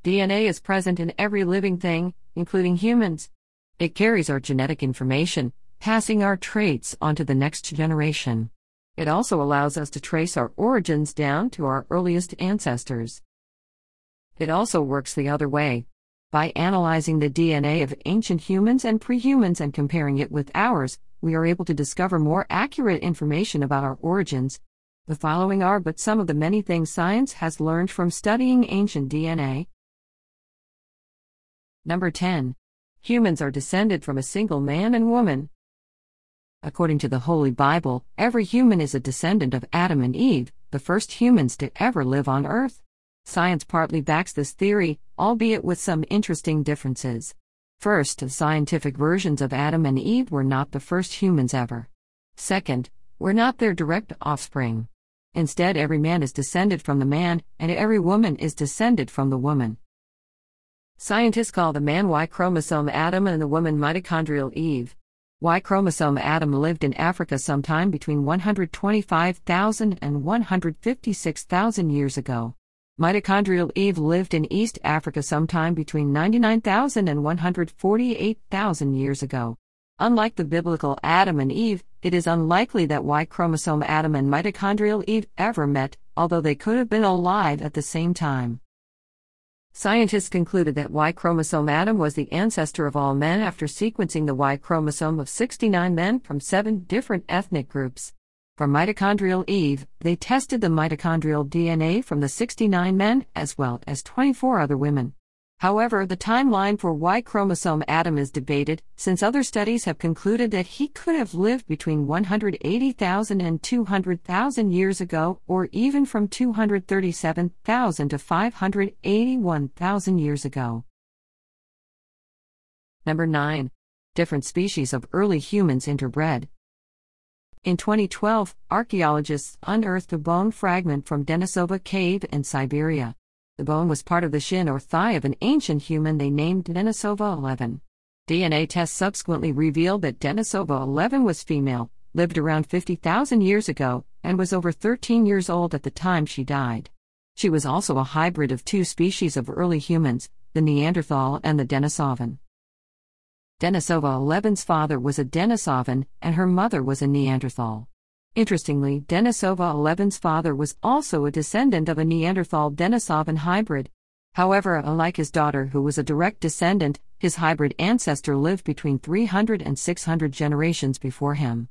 DNA is present in every living thing, including humans. It carries our genetic information, passing our traits onto the next generation. It also allows us to trace our origins down to our earliest ancestors. It also works the other way. By analyzing the DNA of ancient humans and pre-humans and comparing it with ours, we are able to discover more accurate information about our origins. The following are but some of the many things science has learned from studying ancient DNA. Number 10. Humans are descended from a single man and woman. According to the Holy Bible, every human is a descendant of Adam and Eve, the first humans to ever live on Earth. Science partly backs this theory, albeit with some interesting differences. First, the scientific versions of Adam and Eve were not the first humans ever. Second, we're not their direct offspring. Instead, every man is descended from the man, and every woman is descended from the woman. Scientists call the man Y chromosome Adam and the woman mitochondrial Eve. Y chromosome Adam lived in Africa sometime between 125,000 and 156,000 years ago. Mitochondrial Eve lived in East Africa sometime between 99,000 and 148,000 years ago. Unlike the biblical Adam and Eve, it is unlikely that Y chromosome Adam and mitochondrial Eve ever met, although they could have been alive at the same time. Scientists concluded that Y chromosome Adam was the ancestor of all men after sequencing the Y chromosome of 69 men from 7 different ethnic groups. For mitochondrial Eve, they tested the mitochondrial DNA from the 69 men as well as 24 other women. However, the timeline for Y chromosome Adam is debated, since other studies have concluded that he could have lived between 180,000 and 200,000 years ago, or even from 237,000 to 581,000 years ago. Number 9. Different species of early humans interbred. In 2012, archaeologists unearthed a bone fragment from Denisovan cave in Siberia. The bone was part of the shin or thigh of an ancient human they named Denisovan 11. DNA tests subsequently revealed that Denisovan 11 was female, lived around 50,000 years ago, and was over 13 years old at the time she died. She was also a hybrid of 2 species of early humans, the Neanderthal and the Denisovan. Denisovan 11's father was a Denisovan, and her mother was a Neanderthal. Interestingly, Denisovan 11's father was also a descendant of a Neanderthal-Denisovan hybrid. However, unlike his daughter who was a direct descendant, his hybrid ancestor lived between 300 and 600 generations before him.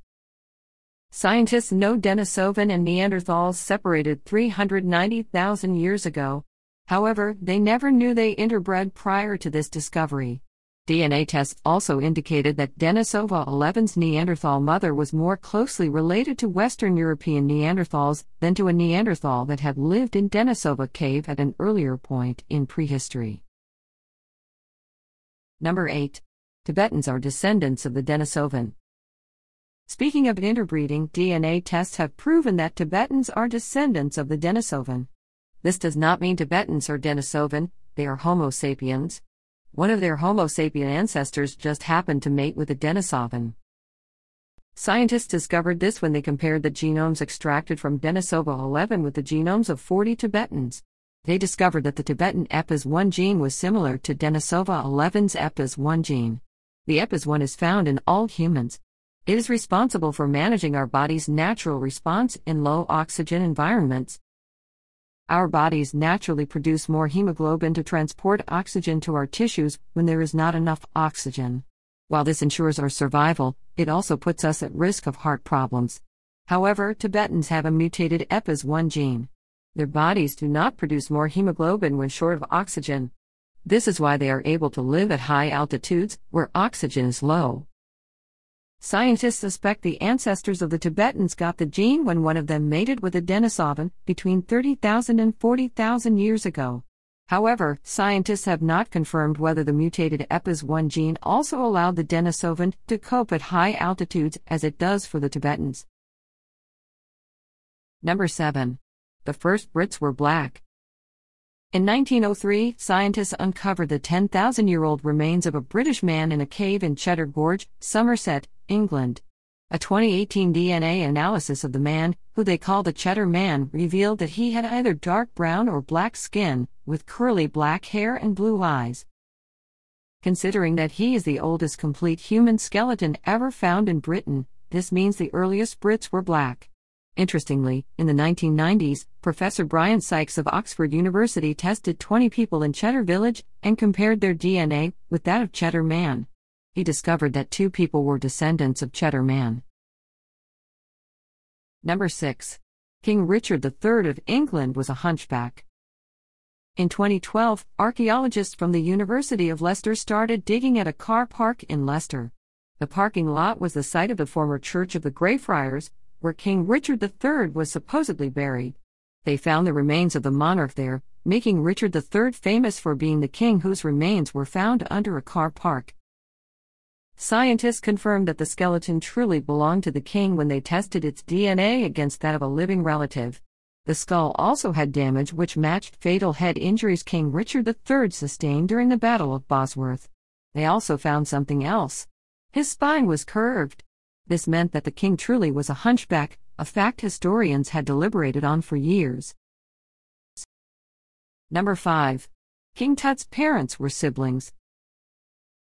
Scientists know Denisovan and Neanderthals separated 390,000 years ago. However, they never knew they interbred prior to this discovery. DNA tests also indicated that Denisovan 11's Neanderthal mother was more closely related to Western European Neanderthals than to a Neanderthal that had lived in Denisovan cave at an earlier point in prehistory. Number 8. Tibetans are descendants of the Denisovan. Speaking of interbreeding, DNA tests have proven that Tibetans are descendants of the Denisovan. This does not mean Tibetans are Denisovan, they are Homo sapiens. One of their Homo sapien ancestors just happened to mate with a Denisovan. Scientists discovered this when they compared the genomes extracted from Denisovan 11 with the genomes of 40 Tibetans. They discovered that the Tibetan EPAS1 gene was similar to Denisovan 11's EPAS1 gene. The EPAS1 is found in all humans. It is responsible for managing our body's natural response in low oxygen environments. Our bodies naturally produce more hemoglobin to transport oxygen to our tissues when there is not enough oxygen. While this ensures our survival, it also puts us at risk of heart problems. However, Tibetans have a mutated EPAS1 gene. Their bodies do not produce more hemoglobin when short of oxygen. This is why they are able to live at high altitudes, where oxygen is low. Scientists suspect the ancestors of the Tibetans got the gene when one of them mated with a Denisovan between 30,000 and 40,000 years ago. However, scientists have not confirmed whether the mutated EPAS1 gene also allowed the Denisovan to cope at high altitudes as it does for the Tibetans. Number 7. The first Brits were black. In 1903, scientists uncovered the 10,000-year-old remains of a British man in a cave in Cheddar Gorge, Somerset, England. A 2018 DNA analysis of the man, who they call the Cheddar Man, revealed that he had either dark brown or black skin, with curly black hair and blue eyes. Considering that he is the oldest complete human skeleton ever found in Britain, this means the earliest Brits were black. Interestingly, in the 1990s, Professor Brian Sykes of Oxford University tested 20 people in Cheddar Village and compared their DNA with that of Cheddar Man. He discovered that 2 people were descendants of Cheddar Man. Number 6. King Richard III of England was a hunchback. In 2012, archaeologists from the University of Leicester started digging at a car park in Leicester. The parking lot was the site of the former Church of the Greyfriars, where King Richard III was supposedly buried. They found the remains of the monarch there, making Richard III famous for being the king whose remains were found under a car park. Scientists confirmed that the skeleton truly belonged to the king when they tested its DNA against that of a living relative. The skull also had damage which matched fatal head injuries King Richard III sustained during the Battle of Bosworth. They also found something else. His spine was curved. This meant that the king truly was a hunchback, a fact historians had deliberated on for years. Number 5. King Tut's parents were siblings.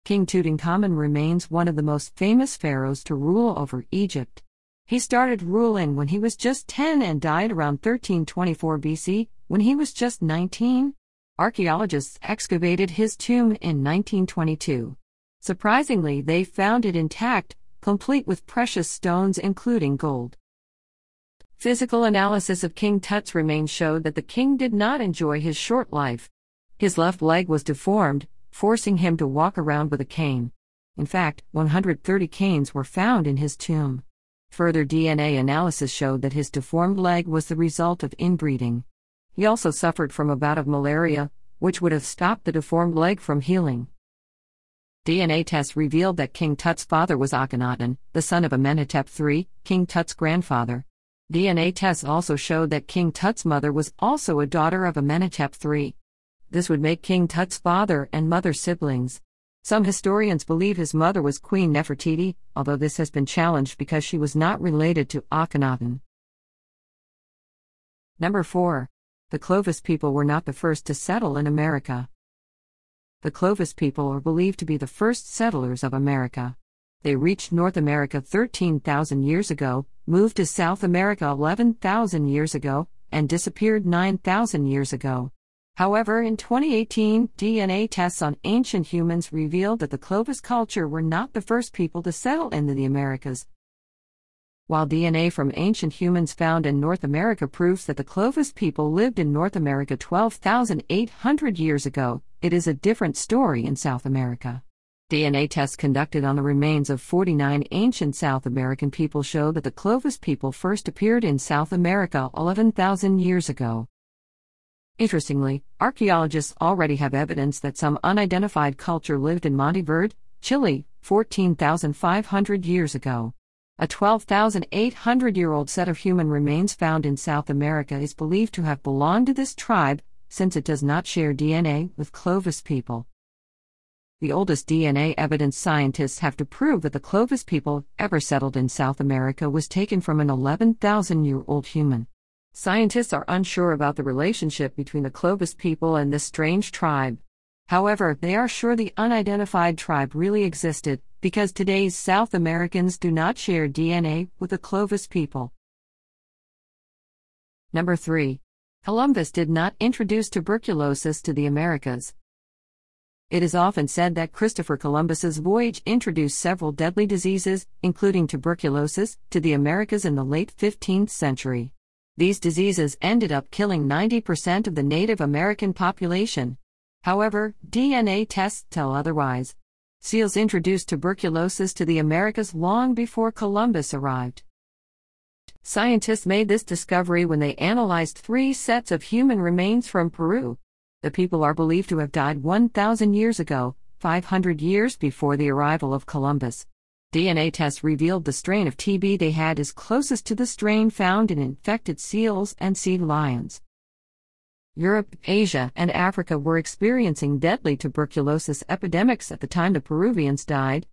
King Tutankhamun remains one of the most famous pharaohs to rule over Egypt. He started ruling when he was just 10 and died around 1324 BC, when he was just 19. Archaeologists excavated his tomb in 1922. Surprisingly, they found it intact, complete with precious stones including gold. Physical analysis of King Tut's remains showed that the king did not enjoy his short life. His left leg was deformed, forcing him to walk around with a cane. In fact, 130 canes were found in his tomb. Further DNA analysis showed that his deformed leg was the result of inbreeding. He also suffered from a bout of malaria, which would have stopped the deformed leg from healing. DNA tests revealed that King Tut's father was Akhenaten, the son of Amenhotep III, King Tut's grandfather. DNA tests also showed that King Tut's mother was also a daughter of Amenhotep III. This would make King Tut's father and mother siblings. Some historians believe his mother was Queen Nefertiti, although this has been challenged because she was not related to Akhenaten. Number 4. The Clovis people were not the first to settle in America. The Clovis people are believed to be the first settlers of America. They reached North America 13,000 years ago, moved to South America 11,000 years ago, and disappeared 9,000 years ago. However, in 2018, DNA tests on ancient humans revealed that the Clovis culture were not the first people to settle in the Americas. While DNA from ancient humans found in North America proves that the Clovis people lived in North America 12,800 years ago, it is a different story in South America. DNA tests conducted on the remains of 49 ancient South American people show that the Clovis people first appeared in South America 11,000 years ago. Interestingly, archaeologists already have evidence that some unidentified culture lived in Monteverde, Chile, 14,500 years ago. A 12,800-year-old set of human remains found in South America is believed to have belonged to this tribe, since it does not share DNA with Clovis people. The oldest DNA evidence scientists have to prove that the Clovis people ever settled in South America was taken from an 11,000-year-old human. Scientists are unsure about the relationship between the Clovis people and this strange tribe. However, they are sure the unidentified tribe really existed, because today's South Americans do not share DNA with the Clovis people. Number 3. Columbus did not introduce tuberculosis to the Americas. It is often said that Christopher Columbus's voyage introduced several deadly diseases, including tuberculosis, to the Americas in the late 15th century. These diseases ended up killing 90% of the Native American population. However, DNA tests tell otherwise. Seals introduced tuberculosis to the Americas long before Columbus arrived. Scientists made this discovery when they analyzed 3 sets of human remains from Peru. The people are believed to have died 1,000 years ago, 500 years before the arrival of Columbus. DNA tests revealed the strain of TB they had is closest to the strain found in infected seals and sea lions. Europe, Asia, and Africa were experiencing deadly tuberculosis epidemics at the time the Peruvians died.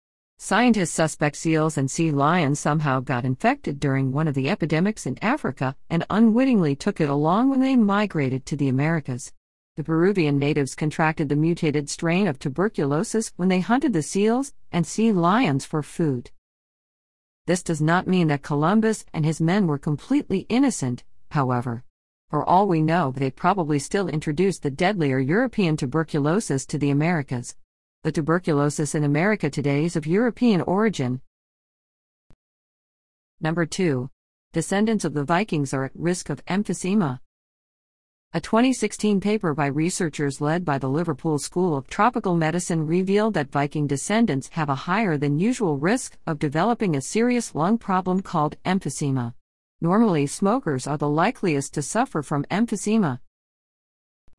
Scientists suspect seals and sea lions somehow got infected during one of the epidemics in Africa and unwittingly took it along when they migrated to the Americas. The Peruvian natives contracted the mutated strain of tuberculosis when they hunted the seals and sea lions for food. This does not mean that Columbus and his men were completely innocent, however. For all we know, they probably still introduced the deadlier European tuberculosis to the Americas. The tuberculosis in America today is of European origin. Number 2. Descendants of the Vikings are at risk of emphysema. A 2016 paper by researchers led by the Liverpool School of Tropical Medicine revealed that Viking descendants have a higher than usual risk of developing a serious lung problem called emphysema. Normally, smokers are the likeliest to suffer from emphysema.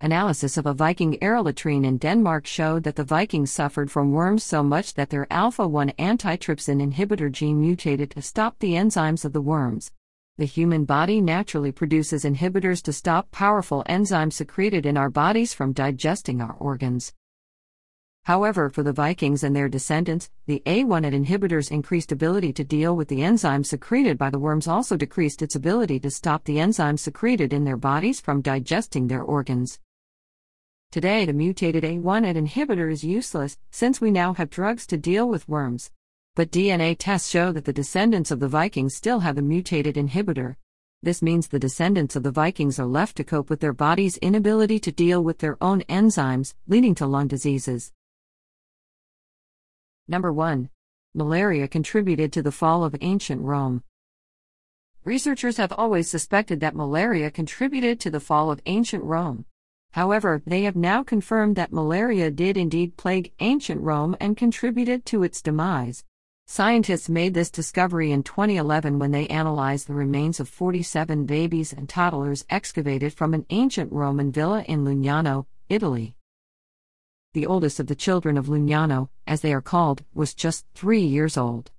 Analysis of a Viking air latrine in Denmark showed that the Vikings suffered from worms so much that their alpha-1 antitrypsin inhibitor gene mutated to stop the enzymes of the worms. The human body naturally produces inhibitors to stop powerful enzymes secreted in our bodies from digesting our organs. However, for the Vikings and their descendants, the A1 inhibitor's increased ability to deal with the enzymes secreted by the worms also decreased its ability to stop the enzymes secreted in their bodies from digesting their organs. Today, the mutated A1 inhibitor is useless, since we now have drugs to deal with worms. But DNA tests show that the descendants of the Vikings still have the mutated inhibitor. This means the descendants of the Vikings are left to cope with their body's inability to deal with their own enzymes, leading to lung diseases. Number 1. Malaria contributed to the fall of ancient Rome. Researchers have always suspected that malaria contributed to the fall of ancient Rome. However, they have now confirmed that malaria did indeed plague ancient Rome and contributed to its demise. Scientists made this discovery in 2011 when they analyzed the remains of 47 babies and toddlers excavated from an ancient Roman villa in Lugnano, Italy. The oldest of the children of Lugnano, as they are called, was just 3 years old.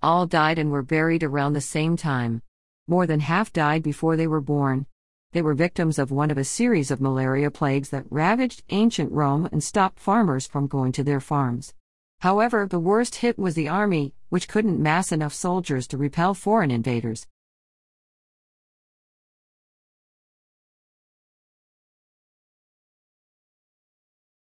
All died and were buried around the same time. More than half died before they were born. They were victims of one of a series of malaria plagues that ravaged ancient Rome and stopped farmers from going to their farms. However, the worst hit was the army, which couldn't mass enough soldiers to repel foreign invaders.